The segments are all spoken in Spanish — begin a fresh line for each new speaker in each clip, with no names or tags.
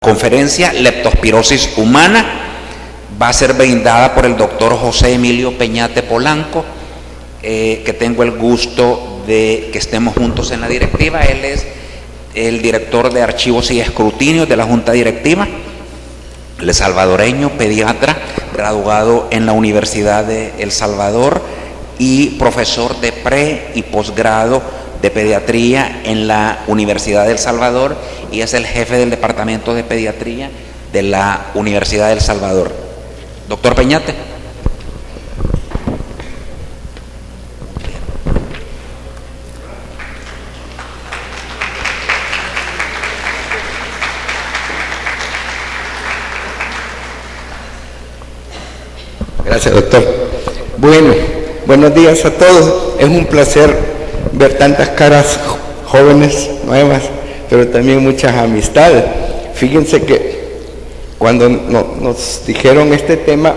conferencia Leptospirosis humana va a ser brindada por el doctor José Emilio Peñate Polanco, que tengo el gusto de que estemos juntos en la directiva. Él es el director de Archivos y Escrutinios de la Junta Directiva. Él es salvadoreño, pediatra, graduado en la Universidad de El Salvador y profesor de pre y posgrado de pediatría en la Universidad de El Salvador, y es el jefe del departamento de pediatría de la Universidad de El Salvador. Doctor Peñate.
Gracias, doctor. Bueno, buenos días a todos. Es un placer ver tantas caras jóvenes, nuevas, pero también muchas amistades. Fíjense que cuando nos dijeron este tema,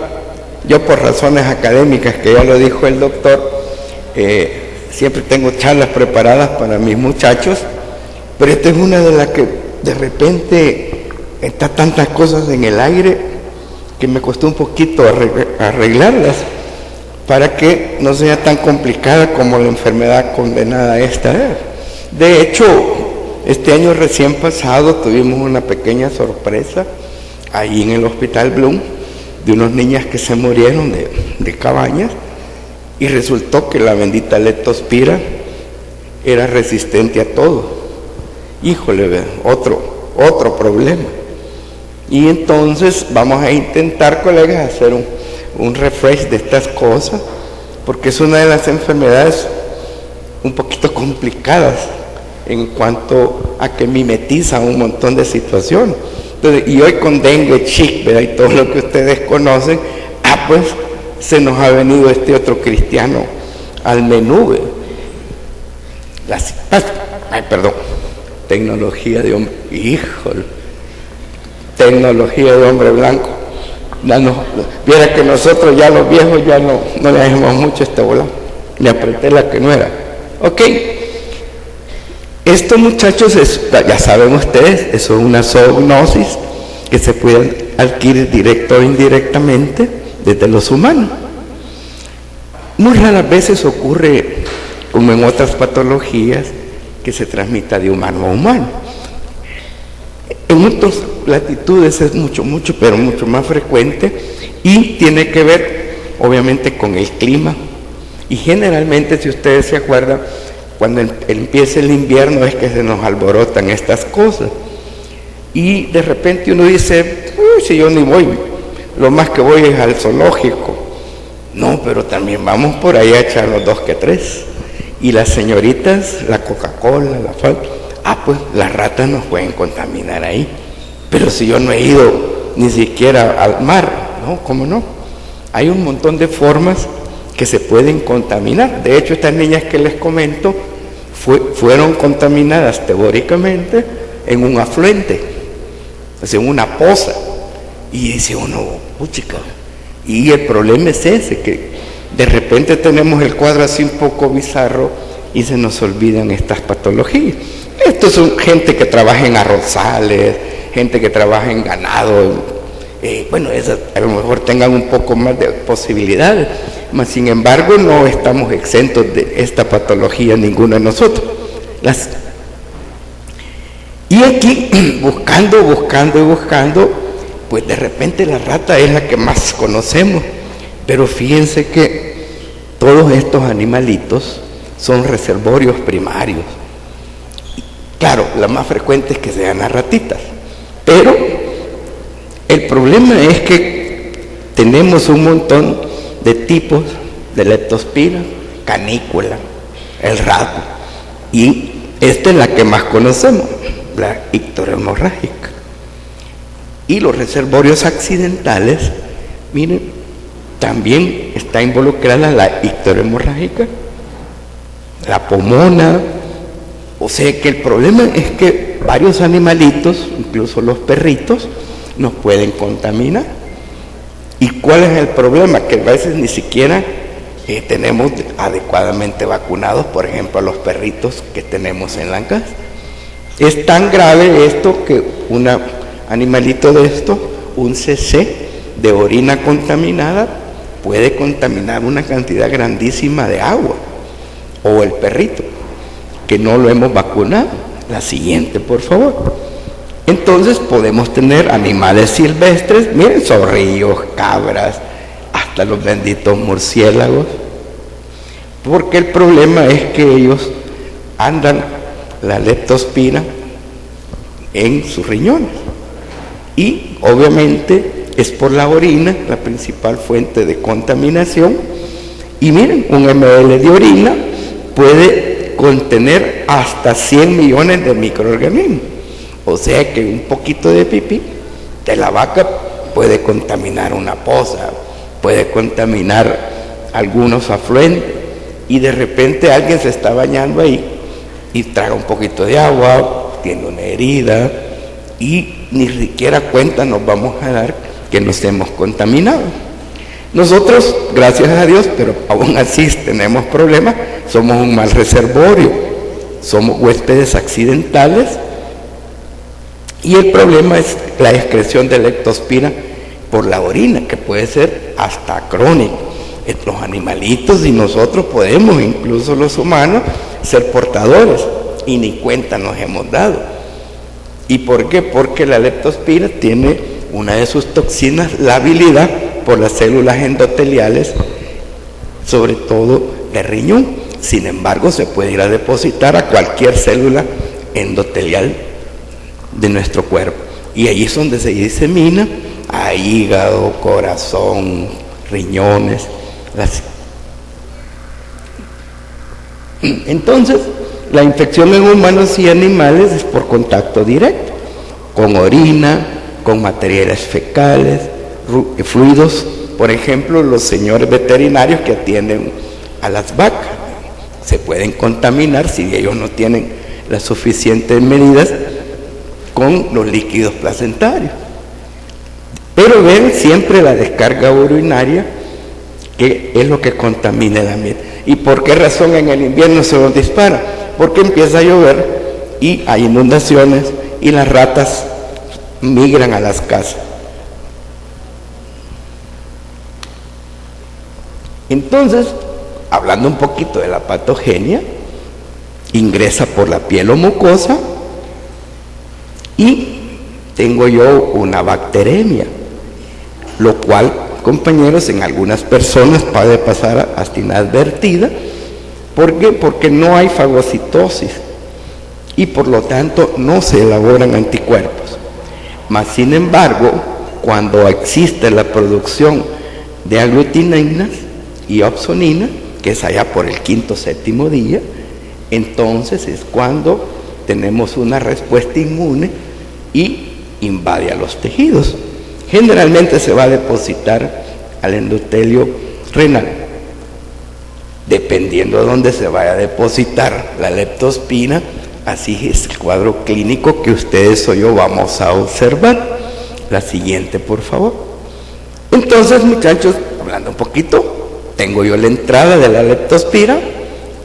yo por razones académicas, que ya lo dijo el doctor, siempre tengo charlas preparadas para mis muchachos, pero esta es una de las que de repente está tantas cosas en el aire que me costó un poquito arreglarlas para que no sea tan complicada como la enfermedad condenada esta es. De hecho, este año recién pasado tuvimos una pequeña sorpresa ahí en el Hospital Bloom de unas niñas que se murieron de cabañas, y resultó que la bendita leptospira era resistente a todo. Híjole, otro problema. Y entonces vamos a intentar, colegas, hacer un refresh de estas cosas, porque es una de las enfermedades un poquito complicadas en cuanto a que mimetiza un montón de situaciones. Entonces, y hoy con dengue, chic, ¿verdad?, y todo lo que ustedes conocen, pues se nos ha venido este otro cristiano al menú. Tecnología de hombre, híjole, tecnología de hombre blanco. Viera que nosotros ya los viejos ya no le hacemos mucho esta bola. Le apreté la que no era. Ok. Esto, muchachos, ya saben ustedes, eso es una zoognosis que se puede adquirir directo o indirectamente desde los humanos. Muy raras veces ocurre, como en otras patologías, que se transmita de humano a humano. En otras latitudes es mucho, pero mucho más frecuente, y tiene que ver, obviamente, con el clima. Y generalmente, si ustedes se acuerdan, cuando empieza el invierno es que se nos alborotan estas cosas. Y de repente uno dice, si yo ni voy, lo más que voy es al zoológico. No, pero también vamos por ahí a echarnos 2 que 3. Y las señoritas, la Coca-Cola, la Fanta, pues las ratas nos pueden contaminar ahí. Pero si yo no he ido ni siquiera al mar, ¿no? ¿Cómo no? Hay un montón de formas que se pueden contaminar. De hecho, estas niñas que les comento fueron contaminadas teóricamente en un afluente, o sea, en una poza. Y dice uno, puchica, y el problema es ese, que de repente tenemos el cuadro así un poco bizarro y se nos olvidan estas patologías. Estos son gente que trabaja en arrozales, gente que trabaja en ganado. Bueno, esas a lo mejor tengan un poco más de posibilidades, mas sin embargo no estamos exentos de esta patología ninguno de nosotros. Y aquí, buscando, pues de repente la rata es la que más conocemos, pero fíjense que todos estos animalitos son reservorios primarios. Claro, la más frecuente es que sean las ratitas, pero el problema es que tenemos un montón de tipos de leptospira, canícula, el rato, y esta es la que más conocemos, la icterohemorrágica. Y los reservorios accidentales, miren, también está involucrada la icterohemorrágica, la pomona. O sea que el problema es que varios animalitos, incluso los perritos, nos pueden contaminar. ¿Y cuál es el problema? Que a veces ni siquiera tenemos adecuadamente vacunados, por ejemplo, a los perritos que tenemos en la casa. Es tan grave esto que una animalito de esto, un cc de orina contaminada puede contaminar una cantidad grandísima de agua. O el perrito, que no lo hemos vacunado. La siguiente, por favor. Entonces podemos tener animales silvestres, miren, zorrillos, cabras, hasta los benditos murciélagos, porque el problema es que ellos andan la leptospira en sus riñones y obviamente es por la orina la principal fuente de contaminación. Y miren, un ml de orina puede contener hasta 100 millones de microorganismos. O sea que un poquito de pipí de la vaca puede contaminar una poza, puede contaminar algunos afluentes, y de repente alguien se está bañando ahí y traga un poquito de agua, tiene una herida y ni siquiera cuenta nos vamos a dar que nos hemos contaminado. Nosotros, gracias a Dios, pero aún así tenemos problemas, somos un mal reservorio, somos huéspedes accidentales, y el problema es la excreción de leptospira por la orina, que puede ser hasta crónico. Los animalitos y nosotros podemos, incluso los humanos, ser portadores, y ni cuenta nos hemos dado. ¿Y por qué? Porque la leptospira tiene una de sus toxinas, la habilidad por las células endoteliales, sobre todo de riñón. Sin embargo, se puede ir a depositar a cualquier célula endotelial de nuestro cuerpo, y ahí es donde se disemina a hígado, corazón, riñones. Entonces, la infección en humanos y animales es por contacto directo, con orina, con materiales fecales, fluidos. Por ejemplo, los señores veterinarios que atienden a las vacas se pueden contaminar si ellos no tienen las suficientes medidas con los líquidos placentarios. Pero ven siempre la descarga urinaria, que es lo que contamina el ambiente. ¿Y por qué razón en el invierno se nos dispara? Porque empieza a llover y hay inundaciones y las ratas migran a las casas. Entonces, hablando un poquito de la patogenia, ingresa por la piel o mucosa y tengo yo una bacteremia, lo cual, compañeros, en algunas personas puede pasar hasta inadvertida. ¿Por qué? Porque no hay fagocitosis y por lo tanto no se elaboran anticuerpos. Mas sin embargo, cuando existe la producción de aglutininas y opsonina, que es allá por el quinto, séptimo día, entonces es cuando tenemos una respuesta inmune y invade a los tejidos. Generalmente se va a depositar al endotelio renal. Dependiendo de dónde se vaya a depositar la leptospira, así es el cuadro clínico que ustedes o yo vamos a observar. La siguiente, por favor. Entonces, muchachos, hablando un poquito, tengo yo la entrada de la leptospira,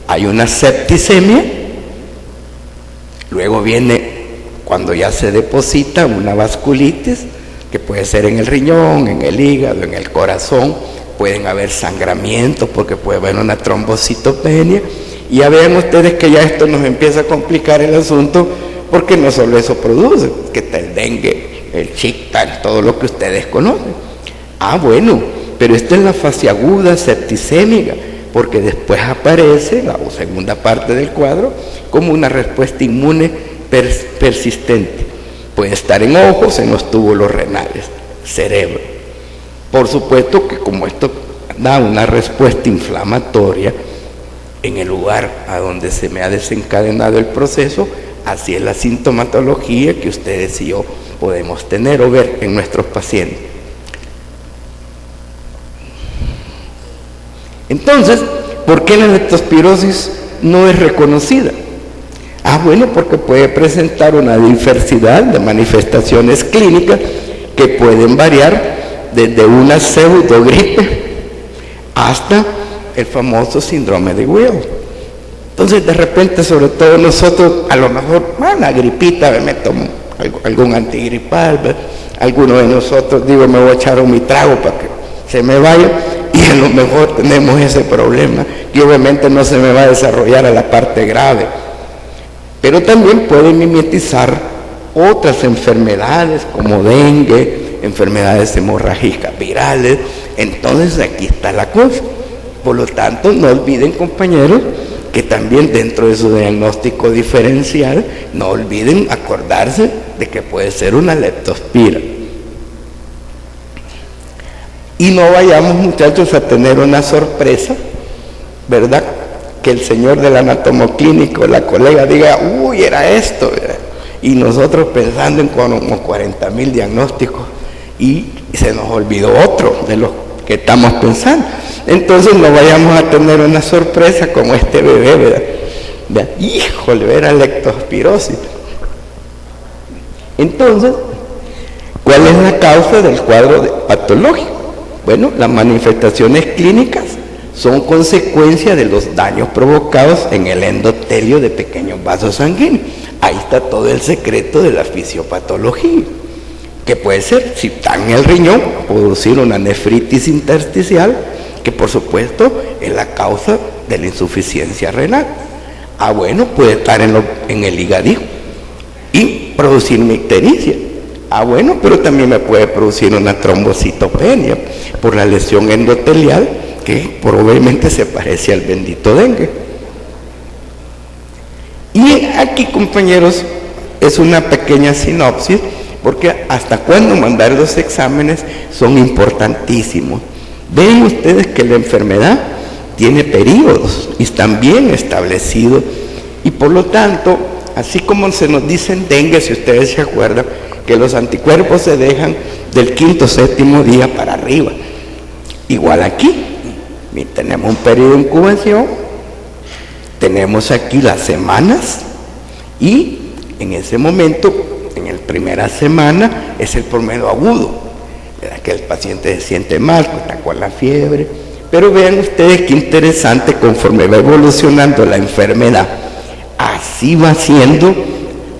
hay una septicemia, luego viene, cuando ya se deposita, una vasculitis, que puede ser en el riñón, en el hígado, en el corazón, pueden haber sangramientos porque puede haber una trombocitopenia, y ya vean ustedes que ya esto nos empieza a complicar el asunto, porque no solo eso produce, que está el dengue, el chictal, todo lo que ustedes conocen. Ah, bueno, pero esta es la fase aguda septicémica, porque después aparece la segunda parte del cuadro como una respuesta inmune persistente. Puede estar en ojos, en los túbulos renales, cerebro. Por supuesto que como esto da una respuesta inflamatoria en el lugar a donde se me ha desencadenado el proceso, así es la sintomatología que ustedes y yo podemos tener o ver en nuestros pacientes. Entonces, ¿por qué la leptospirosis no es reconocida? Ah, bueno, porque puede presentar una diversidad de manifestaciones clínicas que pueden variar desde una pseudogripe hasta el famoso síndrome de Weill. Entonces, de repente, sobre todo nosotros, a lo mejor, una gripita, me tomo algún antigripal, ¿verdad? Algunos de nosotros, digo, me voy a echar mi trago para que se me vaya, y a lo mejor tenemos ese problema, que obviamente no se me va a desarrollar a la parte grave. Pero también puede mimetizar otras enfermedades como dengue, enfermedades hemorrágicas virales. Entonces aquí está la cosa. Por lo tanto, no olviden, compañeros, que también dentro de su diagnóstico diferencial, no olviden acordarse de que puede ser una leptospira. Y no vayamos, muchachos, a tener una sorpresa, ¿verdad? Que el señor del anatomoclínico, la colega, diga, uy, era esto, ¿verdad? Y nosotros pensando en como 40,000 diagnósticos y se nos olvidó otro de los que estamos pensando. Entonces no vayamos a tener una sorpresa como este bebé, ¿verdad? Híjole, era leptospirosis. Entonces, ¿cuál es la causa del cuadro patológico? Bueno, las manifestaciones clínicas son consecuencia de los daños provocados en el endotelio de pequeños vasos sanguíneos. Ahí está todo el secreto de la fisiopatología, que puede ser, si está en el riñón, producir una nefritis intersticial, que por supuesto es la causa de la insuficiencia renal. Bueno, puede estar en el hígado y producir una ictericia. Bueno, pero también me puede producir una trombocitopenia por la lesión endotelial, que probablemente se parece al bendito dengue. Y aquí, compañeros, es una pequeña sinopsis, porque hasta cuándo mandar los exámenes son importantísimos. Ven ustedes que la enfermedad tiene periodos y están bien establecidos, y por lo tanto, así como se nos dicen dengue, si ustedes se acuerdan, que los anticuerpos se dejan del 5º o 7º día para arriba. Igual aquí, tenemos un periodo de incubación, tenemos aquí las semanas, y en ese momento, en la primera semana, es el promedio agudo, ¿verdad? Que el paciente se siente mal, está con la fiebre. Pero vean ustedes qué interesante, conforme va evolucionando la enfermedad, así va siendo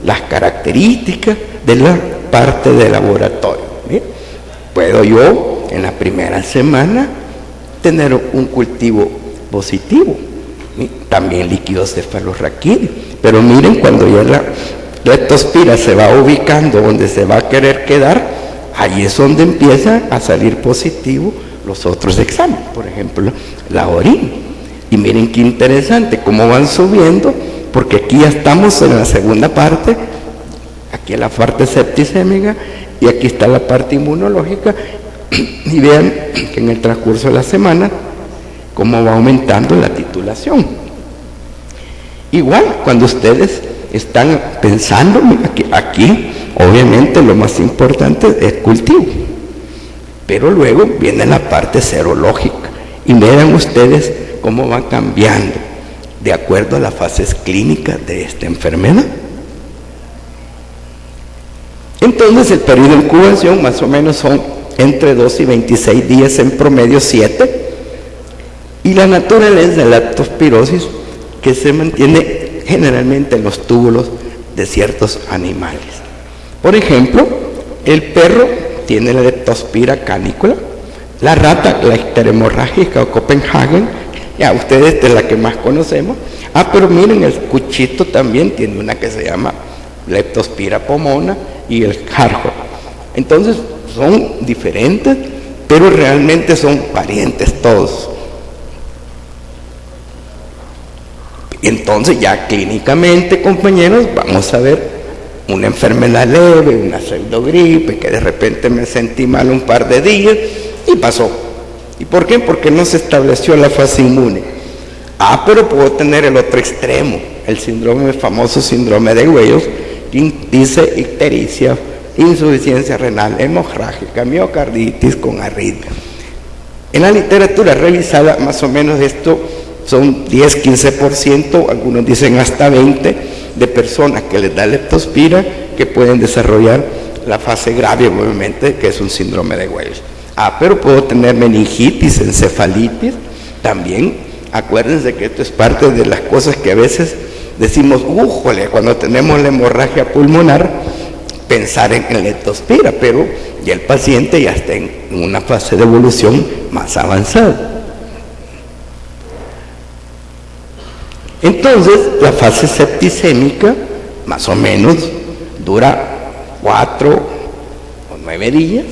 las características de la parte de laboratorio. ¿Bien? Puedo yo en la primera semana tener un cultivo positivo, ¿sí? También líquido cefalorraquídeo, pero miren, cuando ya la leptospira se va ubicando donde se va a querer quedar, ahí es donde empiezan a salir positivos los otros exámenes, por ejemplo la orina. Y miren qué interesante cómo van subiendo, porque aquí ya estamos en la segunda parte, aquí es la parte septicémica y aquí está la parte inmunológica, y vean que en el transcurso de la semana cómo va aumentando la titulación. Igual cuando ustedes están pensando, aquí obviamente lo más importante es cultivo, pero luego viene la parte serológica, y vean ustedes cómo va cambiando de acuerdo a las fases clínicas de esta enfermedad. Entonces el periodo de incubación más o menos son entre 2 y 26 días, en promedio 7, y la naturaleza de la leptospirosis que se mantiene generalmente en los túbulos de ciertos animales. Por ejemplo, el perro tiene la leptospira canícula, la rata la icterhemorrágica o Copenhagen, ya ustedes de la que más conocemos. Pero miren, el cuchito también tiene una que se llama leptospira pomona, y el jarjo. Entonces son diferentes, pero realmente son parientes todos. Entonces ya clínicamente, compañeros, vamos a ver una enfermedad leve, una pseudogripe, que de repente me sentí mal un par de días y pasó. ¿Y por qué? Porque no se estableció la fase inmune. Pero puedo tener el otro extremo, el síndrome, el famoso síndrome de Weill, que dice ictericia, insuficiencia renal hemorrágica, miocarditis con arritmia. En la literatura revisada, más o menos esto son 10-15%, algunos dicen hasta 20%, de personas que les da leptospira que pueden desarrollar la fase grave, obviamente, que es un síndrome de Weill. Pero puedo tener meningitis, encefalitis, también. Acuérdense que esto es parte de las cosas que a veces decimos, újole, cuando tenemos la hemorragia pulmonar, pensar en leptospira, pero ya el paciente ya está en una fase de evolución más avanzada. Entonces, la fase septicémica, más o menos, dura 4 o 9 días.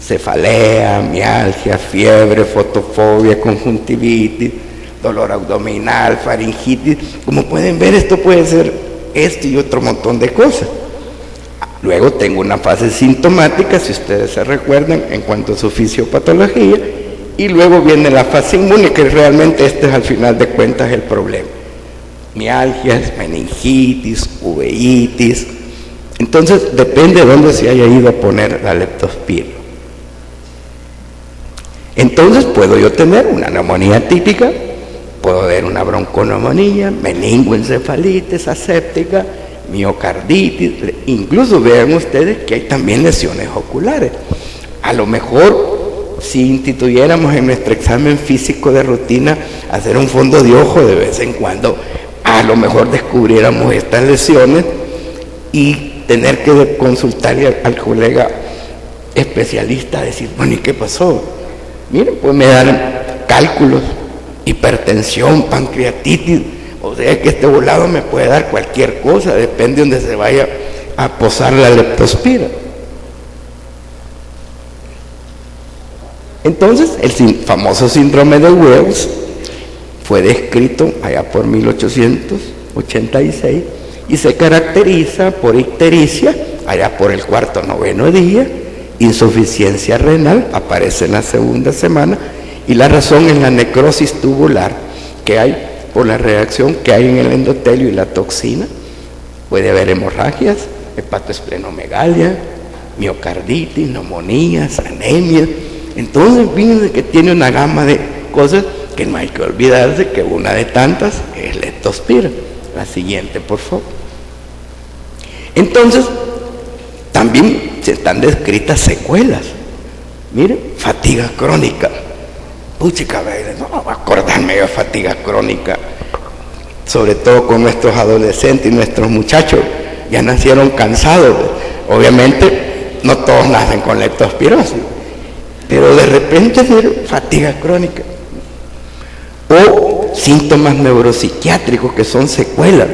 Cefalea, mialgia, fiebre, fotofobia, conjuntivitis, dolor abdominal, faringitis. Como pueden ver, esto puede ser esto y otro montón de cosas. Luego tengo una fase sintomática, si ustedes se recuerdan, en cuanto a su fisiopatología, y luego viene la fase inmune, que realmente este es al final de cuentas el problema. Mialgias, meningitis, uveitis. Entonces depende de dónde se haya ido a poner la leptospira. Entonces puedo yo tener una neumonía típica, puedo ver una bronconeumonía, meningoencefalitis aséptica, miocarditis, incluso vean ustedes que hay también lesiones oculares. A lo mejor, si instituyéramos en nuestro examen físico de rutina hacer un fondo de ojo de vez en cuando, a lo mejor descubriéramos estas lesiones y tener que consultarle al colega especialista, decir, bueno, ¿y qué pasó? Miren, pues me dan cálculos, hipertensión, pancreatitis, o sea que este volado me puede dar cualquier cosa, depende de donde se vaya a posar la leptospira. Entonces, el famoso síndrome de Wells fue descrito allá por 1886 y se caracteriza por ictericia allá por el 4º o 9º día, insuficiencia renal, aparece en la 2ª semana, y la razón es la necrosis tubular que hay por la reacción que hay en el endotelio y la toxina. Puede haber hemorragias, hepatoesplenomegalia, miocarditis, neumonías, anemia. Entonces, fíjense que tiene una gama de cosas que no hay que olvidarse que una de tantas es leptospira. La siguiente, por favor. Entonces, también se están descritas secuelas. Miren, fatiga crónica. Puchica, no voy a acordarme de fatiga crónica, sobre todo con nuestros adolescentes y nuestros muchachos, ya nacieron cansados. Obviamente, no todos nacen con leptospirosis, pero de repente fatiga crónica. O síntomas neuropsiquiátricos que son secuelas,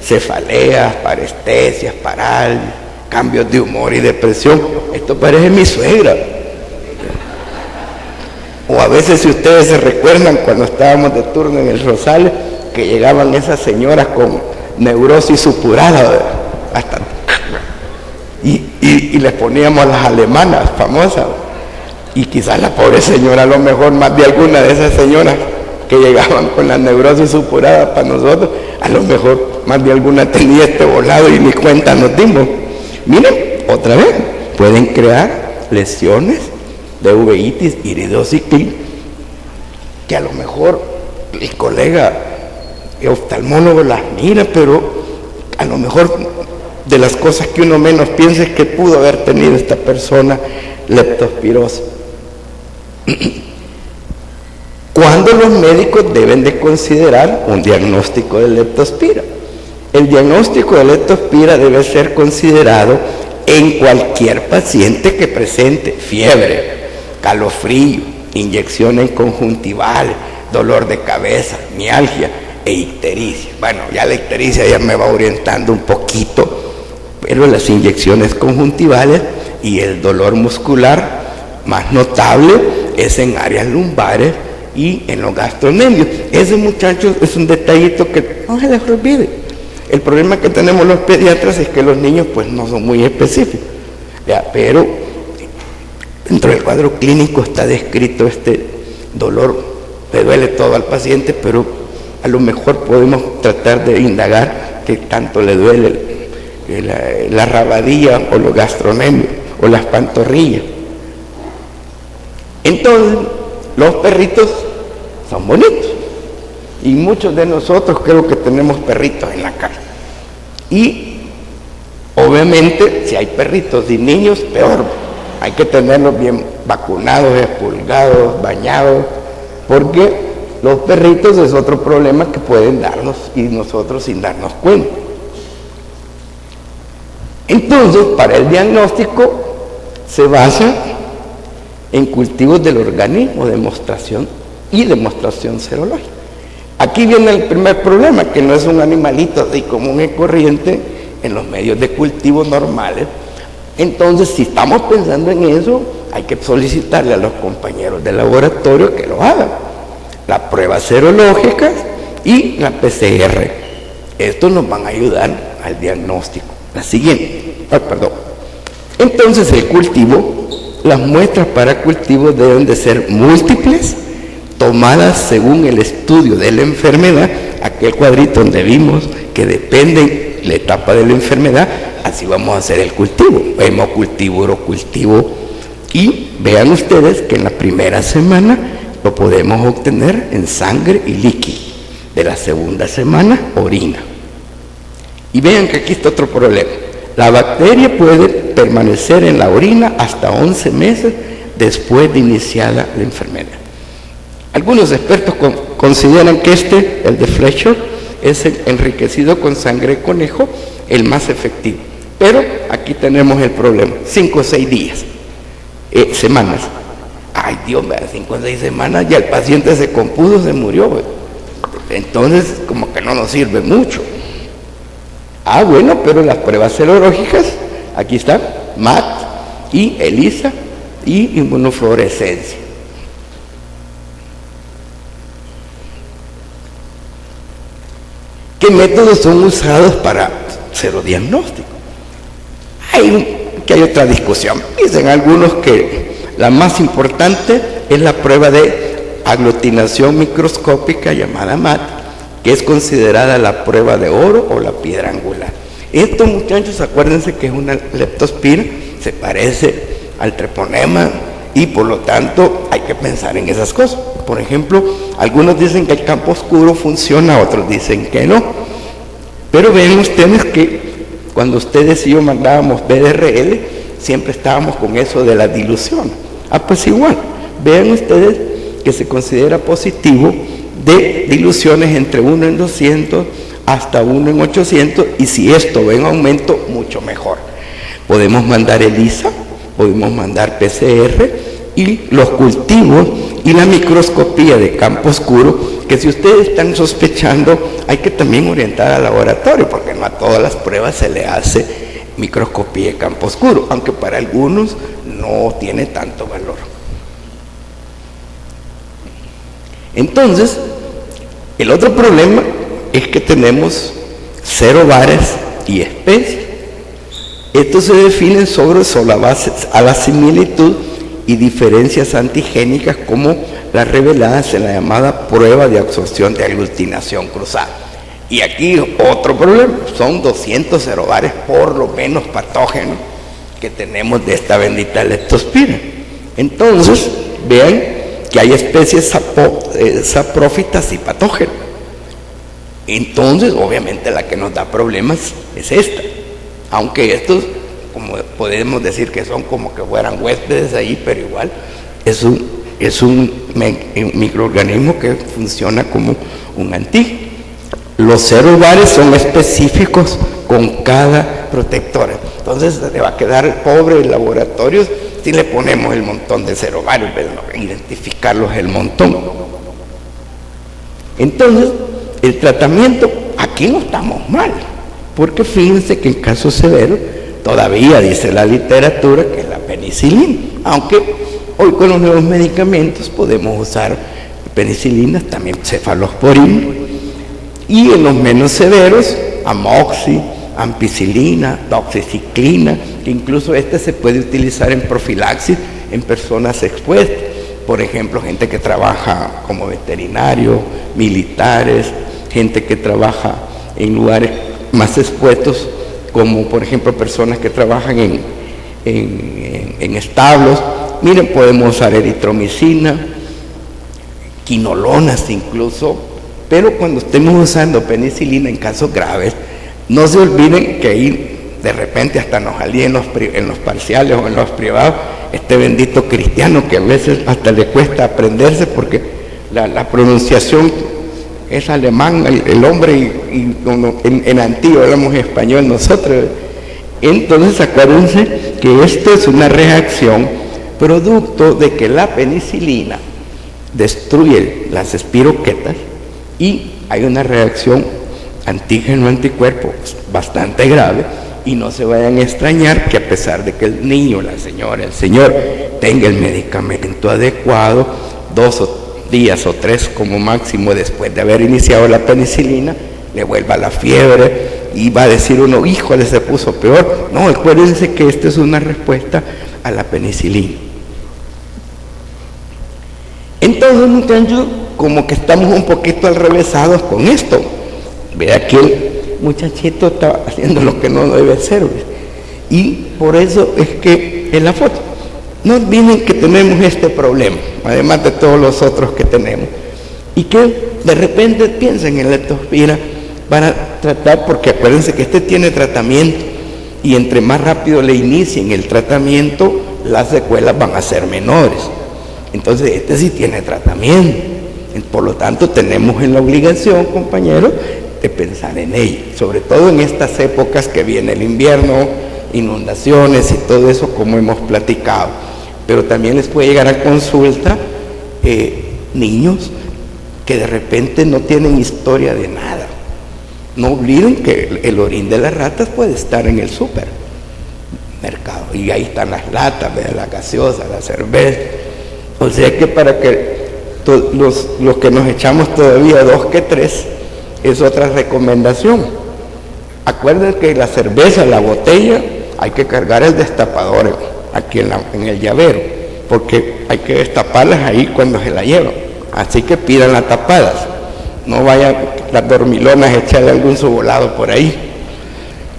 cefaleas, parestesias, parálisis, cambios de humor y depresión. Esto parece mi suegra. O a veces, si ustedes se recuerdan, cuando estábamos de turno en el Rosales, que llegaban esas señoras con neurosis supurada, hasta y les poníamos las alemanas famosas, y quizás la pobre señora, a lo mejor más de alguna de esas señoras que llegaban con la neurosis supurada para nosotros, a lo mejor más de alguna tenía este volado y ni cuenta nos dimos. Miren, otra vez, pueden crear lesiones de uveitis, iridociclin, que a lo mejor el colega oftalmólogo las mira, pero a lo mejor de las cosas que uno menos piensa es que pudo haber tenido esta persona leptospirosis. ¿Cuándo los médicos deben de considerar un diagnóstico de leptospira? El diagnóstico de leptospira debe ser considerado en cualquier paciente que presente fiebre, calofrío, inyecciones conjuntivales, dolor de cabeza, mialgia e ictericia. Bueno, ya la ictericia ya me va orientando un poquito, pero las inyecciones conjuntivales y el dolor muscular más notable es en áreas lumbares y en los gastrocnemios. Ese, muchachos, es un detallito que no se les olvide. El problema que tenemos los pediatras es que los niños pues no son muy específicos, ¿ya? Pero dentro del cuadro clínico está descrito este dolor, le duele todo al paciente, pero a lo mejor podemos tratar de indagar qué tanto le duele la rabadilla o los gastronemios o las pantorrillas. Entonces, los perritos son bonitos y muchos de nosotros creo que tenemos perritos en la casa. Y obviamente si hay perritos y niños, peor. Hay que tenerlos bien vacunados, expulgados, bañados, porque los perritos es otro problema que pueden darnos y nosotros sin darnos cuenta. Entonces, para el diagnóstico se basa en cultivos del organismo, demostración serológica. Aquí viene el primer problema, que no es un animalito así común y corriente en los medios de cultivo normales. Entonces, si estamos pensando en eso, hay que solicitarle a los compañeros de laboratorio que lo hagan. Las pruebas serológicas y la PCR. Estos nos van a ayudar al diagnóstico. La siguiente. Entonces, el cultivo, las muestras para cultivo deben de ser múltiples, tomadas según el estudio de la enfermedad, aquel cuadrito donde vimos que depende la etapa de la enfermedad, así vamos a hacer el cultivo, hemocultivo, urocultivo, y vean ustedes que en la primera semana lo podemos obtener en sangre y líquido, de la segunda semana, orina. Y vean que aquí está otro problema, la bacteria puede permanecer en la orina hasta 11 meses después de iniciada la enfermedad. Algunos expertos consideran que el de Fletcher, es el enriquecido con sangre de conejo, el más efectivo. Pero aquí tenemos el problema, 5 o 6 días, semanas. Ay Dios, 5 o 6 semanas, ya el paciente se compuso, se murió. Entonces, como que no nos sirve mucho. Bueno, pero las pruebas serológicas, aquí están, MAT y ELISA y inmunofluorescencia. ¿Qué métodos son usados para serodiagnóstico? Hay otra discusión. Dicen algunos que la más importante es la prueba de aglutinación microscópica llamada MAT, que es considerada la prueba de oro o la piedra angular. Esto, muchachos, acuérdense que es una leptospira, se parece al treponema y por lo tanto hay que pensar en esas cosas. Por ejemplo, algunos dicen que el campo oscuro funciona, otros dicen que no. Pero ven ustedes que cuando ustedes y yo mandábamos BDRL, siempre estábamos con eso de la dilución. Pues igual, vean ustedes que se considera positivo de diluciones entre 1 en 200 hasta 1 en 800, y si esto ve en aumento, mucho mejor. Podemos mandar ELISA, podemos mandar PCR y los cultivos y la microscopía de campo oscuro, que si ustedes están sospechando, hay que también orientar al laboratorio, porque no a todas las pruebas se le hace microscopía de campo oscuro, aunque para algunos no tiene tanto valor. Entonces, el otro problema es que tenemos serobares y especies. Estos se definen sobre la base a la similitud y diferencias antigénicas como las reveladas en la llamada prueba de absorción de aglutinación cruzada. Y aquí otro problema, son 200 serobares por lo menos patógenos que tenemos de esta bendita leptospira. Entonces, vean que hay especies saprófitas y patógenas. Entonces, obviamente la que nos da problemas es esta. Aunque estos, como podemos decir que son como que fueran huéspedes ahí, pero igual es un microorganismo que funciona como un antígeno. Los serobares son específicos con cada protectora. Entonces le va a quedar pobre el laboratorio si le ponemos el montón de serobares, pero no, identificarlos el montón. Entonces, el tratamiento, aquí no estamos mal, porque fíjense que en casos severos todavía dice la literatura que es la penicilina, aunque hoy con los nuevos medicamentos podemos usar penicilinas, también cefalosporina, y en los menos severos, amoxi, ampicilina, doxiciclina, que incluso se puede utilizar en profilaxis en personas expuestas, por ejemplo, gente que trabaja como veterinario, militares, gente que trabaja en lugares más expuestos, como por ejemplo personas que trabajan en establos. Miren, podemos usar eritromicina, quinolonas incluso, pero cuando estemos usando penicilina en casos graves, no se olviden que ahí de repente hasta nos alía en los parciales o en los privados este bendito cristiano que a veces hasta le cuesta aprenderse porque la pronunciación es alemán, el hombre, y en antiguo hablamos español nosotros, Entonces acuérdense que esto es una reacción producto de que la penicilina destruye las espiroquetas y hay una reacción antígeno-anticuerpo bastante grave, y no se vayan a extrañar que a pesar de que el niño, la señora, el señor tenga el medicamento adecuado, 2 días o 3 como máximo después de haber iniciado la penicilina, le vuelva la fiebre y va a decir uno, híjole, se puso peor. No, acuérdense que esta es una respuesta a la penicilina. Entonces, muchachos, como que estamos un poquito alrevesados con esto. Vea que el muchachito está haciendo lo que no debe hacer, ¿ves? Y por eso es que en la foto no olviden que tenemos este problema, además de todos los otros que tenemos, y que de repente piensen en leptospira para tratar, porque acuérdense que este tiene tratamiento, y entre más rápido le inicien el tratamiento, las secuelas van a ser menores. Entonces este sí tiene tratamiento, por lo tanto tenemos en la obligación, compañeros, de pensar en ello, sobre todo en estas épocas que viene el invierno, inundaciones y todo eso, como hemos platicado. Pero también les puede llegar a consulta niños que de repente no tienen historia de nada. No olviden que el orín de las ratas puede estar en el supermercado, y ahí están las latas, la gaseosa, la cerveza. O sea que para que los que nos echamos todavía 2 que 3, es otra recomendación. Acuérdense que la cerveza, la botella, hay que cargar el destapador aquí en el llavero, porque hay que destaparlas ahí cuando se la llevan. Así que pídanlas tapadas. No vayan las dormilonas a echarle algún subolado por ahí.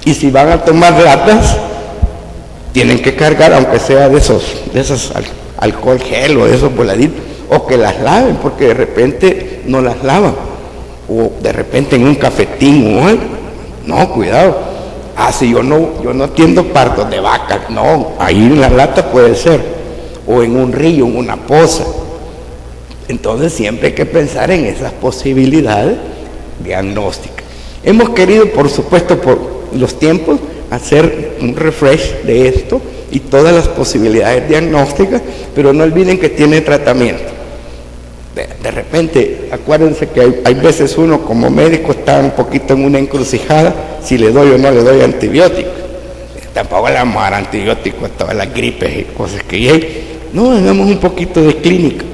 Y si van a tomar latas, tienen que cargar, aunque sea de esos alcohol gel o de esos voladitos, o que las laven, porque de repente no las lavan, o de repente en un cafetín o algo. No, cuidado. Si yo no atiendo partos de vaca, no, ahí en la lata puede ser, o en un río, en una poza. Entonces siempre hay que pensar en esas posibilidades diagnósticas. Hemos querido, por supuesto, por los tiempos, hacer un refresh de esto y todas las posibilidades diagnósticas, pero no olviden que tiene tratamiento. De repente, acuérdense que hay veces uno como médico está un poquito en una encrucijada, si le doy o no le doy antibióticos. Tampoco le vamos a dar antibióticos a todas las gripes y cosas que hay. No, hagamos un poquito de clínica.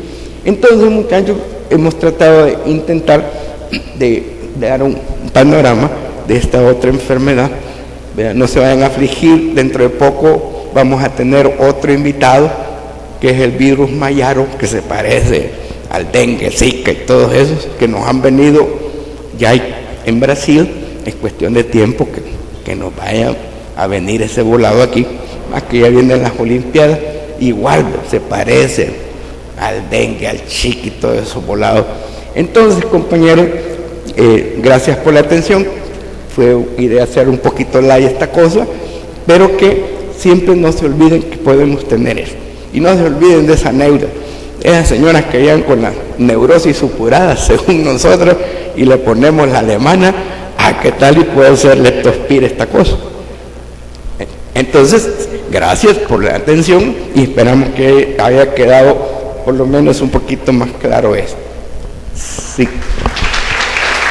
Entonces, muchachos, hemos tratado de intentar de dar un panorama de esta otra enfermedad. Vean, no se vayan a afligir, dentro de poco vamos a tener otro invitado, que es el virus mayaro, que se parece al dengue, zika y todos esos que nos han venido ya en Brasil. Es cuestión de tiempo que nos vaya a venir ese volado aquí, más que ya vienen las Olimpiadas, igual se parece al dengue, al chiqui y todos esos volados. Entonces, compañeros, gracias por la atención. Fue idea hacer un poquito light esta cosa, pero que siempre no se olviden que podemos tener esto, y no se olviden de esa anécdota. Esas señoras que llegan con la neurosis supurada, según nosotros, y le ponemos la alemana, ¿qué tal y puede ser leptospira esta cosa? Entonces, gracias por la atención y esperamos que haya quedado por lo menos un poquito más claro esto. Sí.